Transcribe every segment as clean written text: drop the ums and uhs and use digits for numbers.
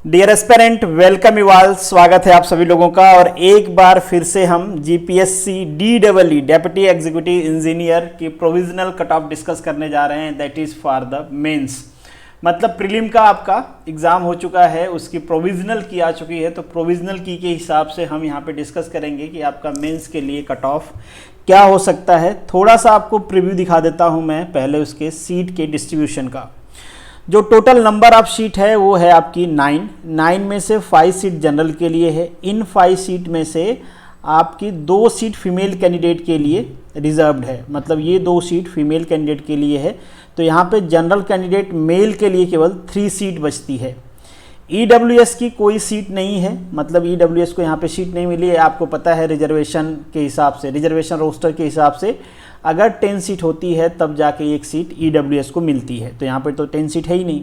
Dear aspirant, welcome you all. स्वागत है आप सभी लोगों का। और एक बार फिर से हम GPSC DEE deputy executive engineer की प्रोविजनल कट ऑफ डिस्कस करने जा रहे हैं। That is for the mains. मतलब प्रीलिम का आपका एग्ज़ाम हो चुका है, उसकी प्रोविजनल की आ चुकी है, तो प्रोविजनल की के हिसाब से हम यहाँ पे डिस्कस करेंगे कि आपका मेंस के लिए कट ऑफ क्या हो सकता है। थोड़ा सा आपको प्रीव्यू दिखा देता हूँ मैं पहले उसके सीट के डिस्ट्रीब्यूशन का। जो टोटल नंबर ऑफ सीट है वो है आपकी 9 में से 5 सीट जनरल के लिए है। इन 5 सीट में से आपकी 2 सीट फीमेल कैंडिडेट के लिए रिजर्व्ड है, मतलब ये 2 सीट फीमेल कैंडिडेट के लिए है। तो यहाँ पे जनरल कैंडिडेट मेल के लिए केवल 3 सीट बचती है। EWS की कोई सीट नहीं है, मतलब EWS को यहाँ पे सीट नहीं मिली है। आपको पता है रिजर्वेशन के हिसाब से, रिजर्वेशन रोस्टर के हिसाब से अगर 10 सीट होती है तब जाके एक सीट EWS को मिलती है, तो यहाँ पे तो 10 सीट है ही नहीं।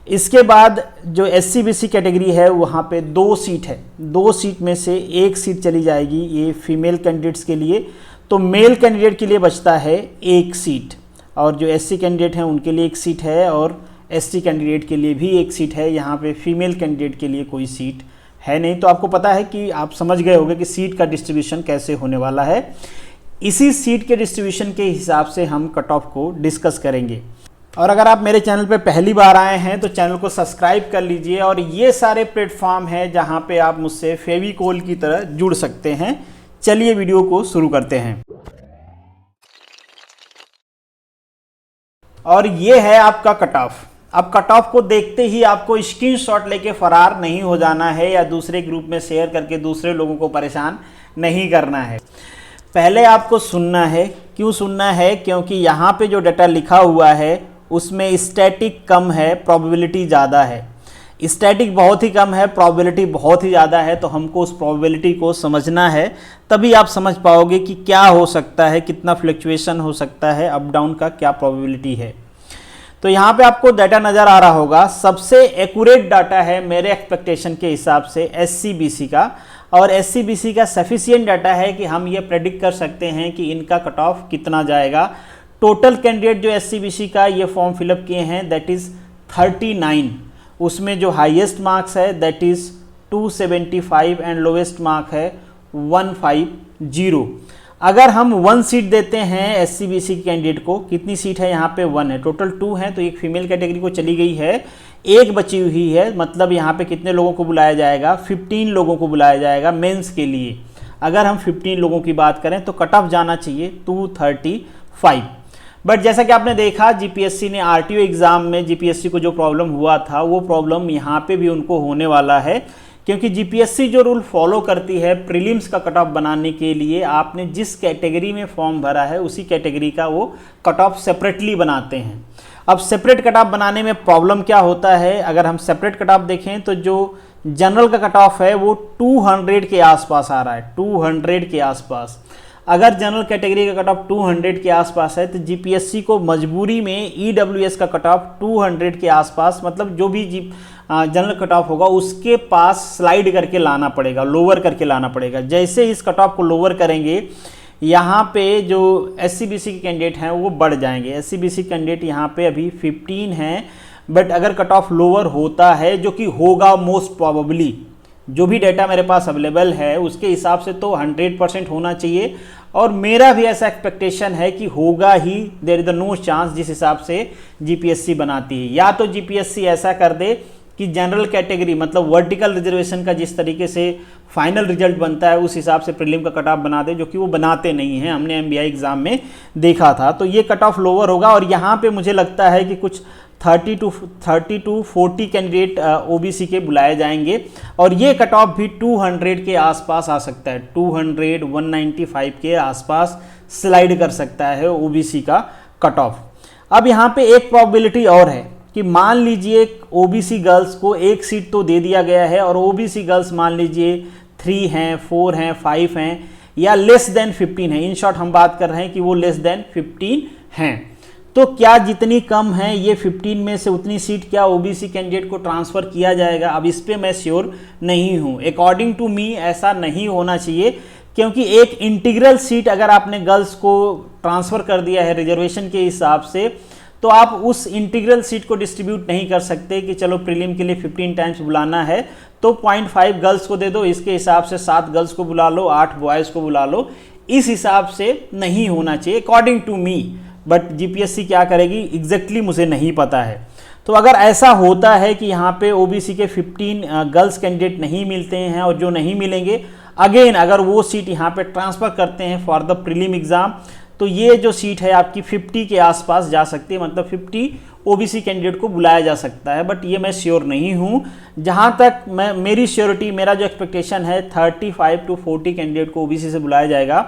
इसके बाद जो SC/BC कैटेगरी है वहाँ पे 2 सीट है। 2 सीट में से 1 सीट चली जाएगी ये फीमेल कैंडिडेट्स के लिए, तो मेल कैंडिडेट के लिए बचता है 1 सीट। और जो SC कैंडिडेट हैं उनके लिए 1 सीट है, और ST कैंडिडेट के लिए भी 1 सीट है। यहाँ पे फीमेल कैंडिडेट के लिए कोई सीट है नहीं। तो आपको पता है कि आप समझ गए होंगे कि सीट का डिस्ट्रीब्यूशन कैसे होने वाला है। इसी सीट के डिस्ट्रीब्यूशन के हिसाब से हम कट ऑफ को डिस्कस करेंगे। और अगर आप मेरे चैनल पे पहली बार आए हैं तो चैनल को सब्सक्राइब कर लीजिए। और ये सारे प्लेटफॉर्म हैं जहां पे आप मुझसे फेविकोल की तरह जुड़ सकते हैं। चलिए वीडियो को शुरू करते हैं। और ये है आपका कट ऑफ। अब कट ऑफ को देखते ही आपको स्क्रीनशॉट लेके फरार नहीं हो जाना है या दूसरे ग्रुप में शेयर करके दूसरे लोगों को परेशान नहीं करना है। पहले आपको सुनना है। क्यों सुनना है? क्योंकि यहाँ पे जो डाटा लिखा हुआ है उसमें स्टैटिक कम है, प्रोबेबिलिटी ज़्यादा है। स्टैटिक बहुत ही कम है, प्रोबेबिलिटी बहुत ही ज़्यादा है। तो हमको उस प्रोबेबिलिटी को समझना है, तभी आप समझ पाओगे कि क्या हो सकता है, कितना फ्लक्चुएशन हो सकता है, अप डाउन का क्या प्रोबेबिलिटी है। तो यहाँ पे आपको डाटा नज़र आ रहा होगा। सबसे एक्यूरेट डाटा है मेरे एक्सपेक्टेशन के हिसाब से SC/BC का। और SC/BC का सफिशिएंट डाटा है कि हम ये प्रेडिक्ट कर सकते हैं कि इनका कट ऑफ कितना जाएगा। टोटल कैंडिडेट जो SC/BC का ये फॉर्म फिलअप किए हैं दैट इज़ 39। उसमें जो हाईएस्ट मार्क्स है that is 275 and lowest mark है 150। अगर हम 1 सीट देते हैं SC/BC कैंडिडेट को, कितनी सीट है यहाँ पे? 1 है। टोटल 2 है, तो एक फीमेल कैटेगरी को चली गई है, 1 बची हुई है। मतलब यहाँ पे कितने लोगों को बुलाया जाएगा? 15 लोगों को बुलाया जाएगा मेंस के लिए। अगर हम 15 लोगों की बात करें तो कट ऑफ जाना चाहिए 235। बट जैसा कि आपने देखा GPSC ने RTO एग्ज़ाम में GPSC को जो प्रॉब्लम हुआ था वो प्रॉब्लम यहाँ पे भी उनको होने वाला है। क्योंकि GPSC जो रूल फॉलो करती है प्रीलिम्स का कट ऑफ बनाने के लिए, आपने जिस कैटेगरी में फॉर्म भरा है उसी कैटेगरी का वो कट ऑफ सेपरेटली बनाते हैं। अब सेपरेट कट ऑफ बनाने में प्रॉब्लम क्या होता है? अगर हम सेपरेट कट ऑफ देखें तो जो जनरल का कट ऑफ है वो 200 के आसपास आ रहा है, 200 के आसपास। अगर जनरल कैटेगरी का कट ऑफ 200 के आसपास है तो GPSC को मजबूरी में EWS का कट ऑफ 200 के आसपास, मतलब जो भी जनरल कट ऑफ होगा उसके पास स्लाइड करके लाना पड़ेगा, लोअर करके लाना पड़ेगा। जैसे इस कट ऑफ को लोअर करेंगे, यहाँ पे जो SC/BC के कैंडिडेट हैं वो बढ़ जाएंगे। SC/BC कैंडिडेट यहाँ पे अभी 15 हैं, बट अगर कट ऑफ लोअर होता है, जो कि होगा मोस्ट प्रोबेबली, जो भी डेटा मेरे पास अवेलेबल है उसके हिसाब से तो 100% होना चाहिए। और मेरा भी ऐसा एक्सपेक्टेशन है कि होगा ही, देयर इज नो चांस जिस हिसाब से GPSC बनाती है। या तो GPSC ऐसा कर दे कि जनरल कैटेगरी मतलब वर्टिकल रिजर्वेशन का जिस तरीके से फाइनल रिजल्ट बनता है उस हिसाब से प्रीलिम का कट ऑफ बना दे, जो कि वो बनाते नहीं हैं। हमने MBI एग्ज़ाम में देखा था। तो ये कट ऑफ लोअर होगा। और यहाँ पे मुझे लगता है कि कुछ 30 to 40 कैंडिडेट OBC के बुलाए जाएंगे। और ये कट ऑफ भी 200 के आसपास आ सकता है, 200 195 के आसपास स्लाइड कर सकता है OBC का कट ऑफ। अब यहाँ पे एक प्रोबेबिलिटी और है कि मान लीजिए OBC गर्ल्स को 1 सीट तो दे दिया गया है, और OBC गर्ल्स मान लीजिए 3 हैं, 4 हैं, 5 हैं, या लेस देन 15 है। इन शॉर्ट हम बात कर रहे हैं कि वो लेस देन 15 हैं। तो क्या जितनी कम है ये 15 में से उतनी सीट क्या OBC कैंडिडेट को ट्रांसफ़र किया जाएगा? अब इस पे मैं श्योर नहीं हूँ। अकॉर्डिंग टू मी ऐसा नहीं होना चाहिए, क्योंकि एक इंटीग्रल सीट अगर आपने गर्ल्स को ट्रांसफ़र कर दिया है रिजर्वेशन के हिसाब से, तो तो आप उस इंटीग्रल सीट को डिस्ट्रीब्यूट नहीं कर सकते कि चलो प्रीलिम के लिए 15 टाइम्स बुलाना है तो 0.5 गर्ल्स को दे दो, इसके हिसाब से 7 गर्ल्स को बुला लो, 8 बॉयज़ को बुला लो। इस हिसाब से नहीं होना चाहिए according to me, but GPSC क्या करेगी एग्जैक्टली मुझे नहीं पता है। तो अगर ऐसा होता है कि यहाँ पे ओबीसी के 15 गर्ल्स कैंडिडेट नहीं मिलते हैं और जो नहीं मिलेंगे अगेन अगर वो सीट यहाँ पे ट्रांसफ़र करते हैं फॉर द प्रीलिम एग्ज़ाम, तो ये जो सीट है आपकी 50 के आसपास जा सकती है, मतलब 50 ओबीसी कैंडिडेट को बुलाया जा सकता है। बट ये मैं श्योर नहीं हूँ। जहाँ तक मेरी श्योरिटी, मेरा जो एक्सपेक्टेशन है 35 to 40 कैंडिडेट को ओबीसी से बुलाया जाएगा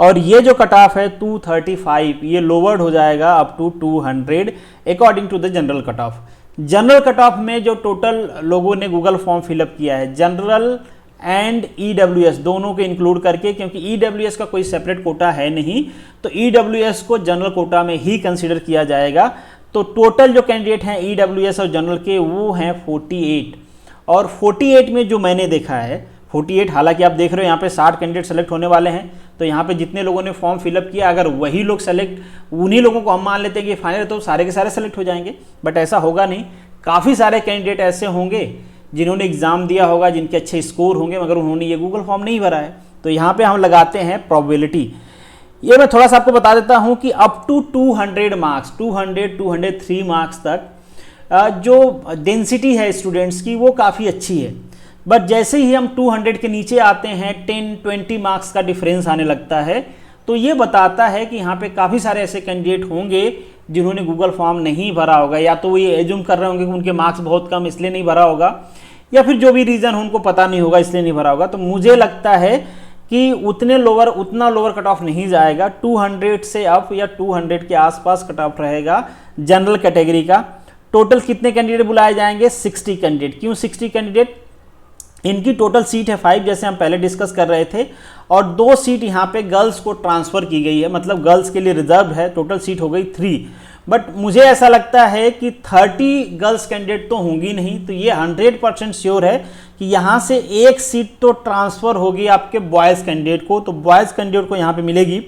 और ये जो कट ऑफ है 235 ये लोवर्ड हो जाएगा up to 200 according to the general cut off. General cut off में जो टोटल लोगों ने गूगल फॉर्म फिलअप किया है जनरल एंड ईडब्ल्यूएस दोनों को इंक्लूड करके, क्योंकि ईडब्ल्यूएस का कोई सेपरेट कोटा है नहीं, तो ईडब्ल्यूएस को जनरल कोटा में ही कंसीडर किया जाएगा। तो टोटल जो कैंडिडेट हैं ईडब्ल्यूएस और जनरल के वो हैं 48, और 48 में जो मैंने देखा है 48, हालांकि आप देख रहे हो यहाँ पे 60 कैंडिडेट सेलेक्ट होने वाले हैं, तो यहाँ पे जितने लोगों ने फॉर्म फिलअप किया अगर वही लोग सेलेक्ट, उन्हीं लोगों को हम मान लेते हैं कि फाइनल तो सारे के सारे सेलेक्ट हो जाएंगे, बट ऐसा होगा नहीं। काफ़ी सारे कैंडिडेट ऐसे होंगे जिन्होंने एग्ज़ाम दिया होगा, जिनके अच्छे स्कोर होंगे, मगर उन्होंने ये गूगल फॉर्म नहीं भरा है। तो यहाँ पे हम लगाते हैं प्रोबेबिलिटी। ये मैं थोड़ा सा आपको बता देता हूँ कि अप टू 200 मार्क्स, 203 मार्क्स तक जो डेंसिटी है स्टूडेंट्स की वो काफ़ी अच्छी है। बट जैसे ही हम 200 के नीचे आते हैं 10-20 मार्क्स का डिफरेंस आने लगता है, तो ये बताता है कि यहाँ पे काफ़ी सारे ऐसे कैंडिडेट होंगे जिन्होंने गूगल फॉर्म नहीं भरा होगा, या तो वो ये एज्यूम कर रहे होंगे कि उनके मार्क्स बहुत कम इसलिए नहीं भरा होगा, या फिर जो भी रीज़न हो उनको पता नहीं होगा इसलिए नहीं भरा होगा। तो मुझे लगता है कि उतना लोअर कट ऑफ नहीं जाएगा, 200 से अप या 200 के आसपास कट ऑफ रहेगा जनरल कैटेगरी का। टोटल कितने कैंडिडेट बुलाए जाएंगे? 60 कैंडिडेट। क्यों 60 कैंडिडेट? इनकी टोटल सीट है 5 जैसे हम पहले डिस्कस कर रहे थे, और 2 सीट यहाँ पे गर्ल्स को ट्रांसफ़र की गई है, मतलब गर्ल्स के लिए रिजर्व है। टोटल सीट हो गई 3। बट मुझे ऐसा लगता है कि 30 गर्ल्स कैंडिडेट तो होंगी नहीं, तो ये 100% श्योर है कि यहाँ से एक सीट तो ट्रांसफ़र होगी आपके बॉयज़ कैंडिडेट को। तो बॉयज़ कैंडिडेट को यहाँ पे मिलेगी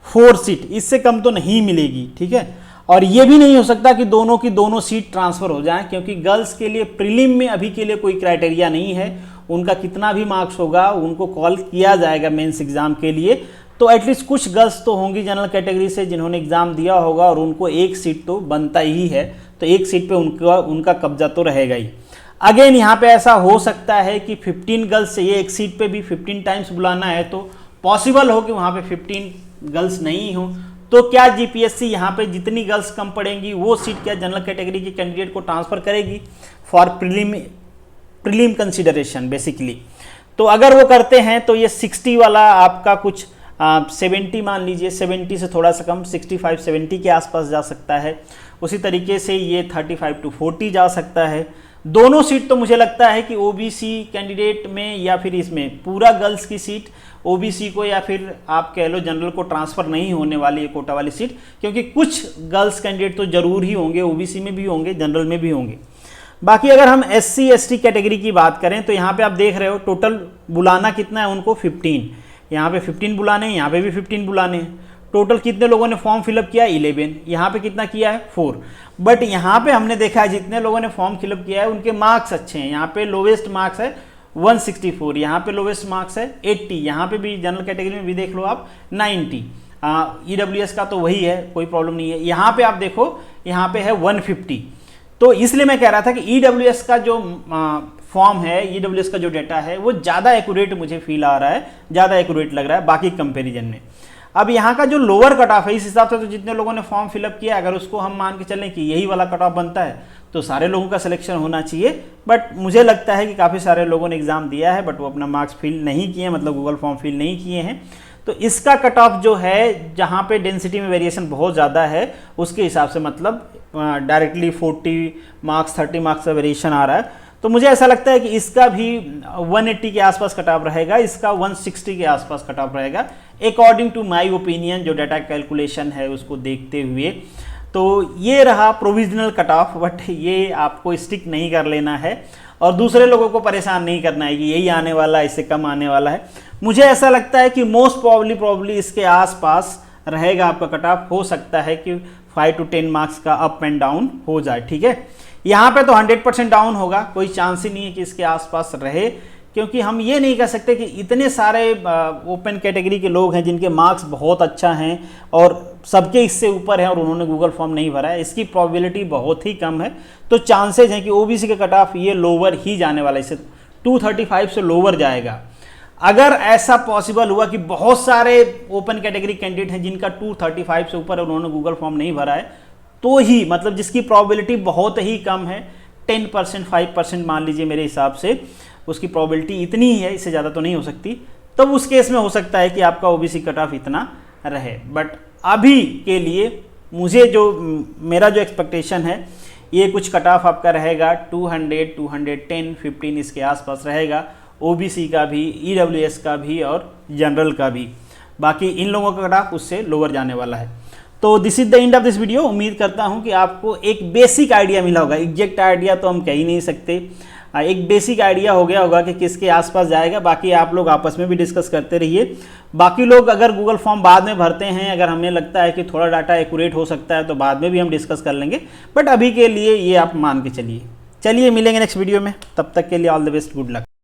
4 सीट, इससे कम तो नहीं मिलेगी, ठीक है। और ये भी नहीं हो सकता कि दोनों की दोनों सीट ट्रांसफ़र हो जाएं, क्योंकि गर्ल्स के लिए प्रीलिम में अभी के लिए कोई क्राइटेरिया नहीं है। उनका कितना भी मार्क्स होगा उनको कॉल किया जाएगा मेंस एग्ज़ाम के लिए। तो एटलीस्ट कुछ गर्ल्स तो होंगी जनरल कैटेगरी से जिन्होंने एग्ज़ाम दिया होगा और उनको एक सीट तो बनता ही है, तो एक सीट पे उनका कब्जा तो रहेगा ही। अगेन यहाँ पे ऐसा हो सकता है कि 15 गर्ल्स से ये एक सीट पे भी 15 टाइम्स बुलाना है, तो पॉसिबल हो कि वहाँ पे 15 गर्ल्स नहीं हो। तो क्या जीपीएससी यहाँ पे जितनी गर्ल्स कम पड़ेंगी वो सीट क्या जनरल कैटेगरी के कैंडिडेट को ट्रांसफ़र करेगी फॉर प्रीलिम कंसिडरेशन बेसिकली। तो अगर वो करते हैं तो ये 60 वाला आपका कुछ 70 मान लीजिए, 70 से थोड़ा सा कम 65-70 के आसपास जा सकता है। उसी तरीके से ये 35 to 40 जा सकता है। दोनों सीट तो मुझे लगता है कि ओबीसी कैंडिडेट में या फिर इसमें पूरा गर्ल्स की सीट ओबीसी को या फिर आप कह लो जनरल को ट्रांसफ़र नहीं होने वाली है कोटा वाली सीट, क्योंकि कुछ गर्ल्स कैंडिडेट तो ज़रूर ही होंगे, ओबीसी में भी होंगे, जनरल में भी होंगे। बाकी अगर हम एससी एसटी कैटेगरी की बात करें तो यहाँ पे आप देख रहे हो टोटल बुलाना कितना है उनको 15, यहाँ पे 15 बुलाने हैं, यहाँ पे भी 15 बुलाने हैं। टोटल कितने लोगों ने फॉर्म फिलअप किया? 11। यहाँ पे कितना किया है? 4। बट यहाँ पे हमने देखा है जितने लोगों ने फॉर्म फिलअप किया है उनके मार्क्स अच्छे हैं। यहाँ पे लोवेस्ट मार्क्स है 164, यहाँ पे लोवेस्ट मार्क्स है 80, यहाँ पे भी जनरल कैटेगरी में भी देख लो आप 90। ईडब्ल्यूएस का तो वही है, कोई प्रॉब्लम नहीं है। यहाँ पे आप देखो यहाँ पे है 150। तो इसलिए मैं कह रहा था कि ईडब्ल्यूएस का जो फॉर्म है, ईडब्ल्यूएस का जो डेटा है वो ज़्यादा एक्यूरेट मुझे फील आ रहा है, ज़्यादा एक्यूरेट लग रहा है बाकी कंपेरिजन में। अब यहाँ का जो लोअर कट ऑफ है इस हिसाब से तो जितने लोगों ने फॉर्म फिलअप किया अगर उसको हम मान के चलें कि यही वाला कट ऑफ बनता है तो सारे लोगों का सिलेक्शन होना चाहिए। बट मुझे लगता है कि काफ़ी सारे लोगों ने एग्ज़ाम दिया है बट वो अपना मार्क्स फिल नहीं किए, मतलब गूगल फॉर्म फिल नहीं किए हैं। तो इसका कट ऑफ जो है जहाँ पे डेंसिटी में वेरिएशन बहुत ज़्यादा है उसके हिसाब से मतलब डायरेक्टली 40 मार्क्स 30 मार्क्स का वेरिएशन आ रहा है। तो मुझे ऐसा लगता है कि इसका भी 180 के आसपास कट ऑफ रहेगा, इसका 160 के आसपास कट ऑफ रहेगा अकॉर्डिंग टू माय ओपिनियन, जो डाटा कैलकुलेशन है उसको देखते हुए। तो ये रहा प्रोविजनल कट ऑफ, बट ये आपको स्टिक नहीं कर लेना है और दूसरे लोगों को परेशान नहीं करना है कि यही आने वाला है, इससे कम आने वाला है। मुझे ऐसा लगता है कि मोस्ट प्रॉब्ली इसके आसपास रहेगा आपका कट ऑफ। हो सकता है कि 5 to 10 मार्क्स का अप एंड डाउन हो जाए, ठीक है। यहाँ पे तो 100% डाउन होगा, कोई चांस ही नहीं है कि इसके आसपास रहे, क्योंकि हम ये नहीं कह सकते कि इतने सारे ओपन कैटेगरी के लोग हैं जिनके मार्क्स बहुत अच्छा हैं और सबके इससे ऊपर हैं और उन्होंने गूगल फॉर्म नहीं भरा है, इसकी प्रोबेबिलिटी बहुत ही कम है। तो चांसेज हैं कि ओबीसी के कट ऑफ ये लोअर ही जाने वाला है, इसे 235 से लोअर जाएगा। अगर ऐसा पॉसिबल हुआ कि बहुत सारे ओपन कैटेगरी कैंडिडेट हैं जिनका 235 से ऊपर है, उन्होंने गूगल फॉर्म नहीं भरा है, तो ही मतलब जिसकी प्रोबेबिलिटी बहुत ही कम है, 10% 5% मान लीजिए मेरे हिसाब से उसकी प्रोबेबिलिटी इतनी ही है, इससे ज़्यादा तो नहीं हो सकती, तब उस केस में हो सकता है कि आपका ओबीसी कट ऑफ इतना रहे। बट अभी के लिए मुझे जो मेरा जो एक्सपेक्टेशन है, ये कुछ कट ऑफ आपका रहेगा 200, 210, 15 इसके आसपास रहेगा, ओबीसी का भी, ईडब्ल्यूएस का भी और जनरल का भी। बाकी इन लोगों का कट ऑफ उससे लोअर जाने वाला है। तो this is the end of this video. उम्मीद करता हूं कि आपको एक बेसिक आइडिया मिला होगा, एग्जैक्ट आइडिया तो हम कह ही नहीं सकते, एक बेसिक आइडिया हो गया होगा कि किसके आसपास जाएगा। बाकी आप लोग आपस में भी डिस्कस करते रहिए। बाकी लोग अगर गूगल फॉर्म बाद में भरते हैं, अगर हमें लगता है कि थोड़ा डाटा एक्यूरेट हो सकता है, तो बाद में भी हम डिस्कस कर लेंगे, बट अभी के लिए ये आप मान के चलिए। मिलेंगे नेक्स्ट वीडियो में, तब तक के लिए all the best, good luck.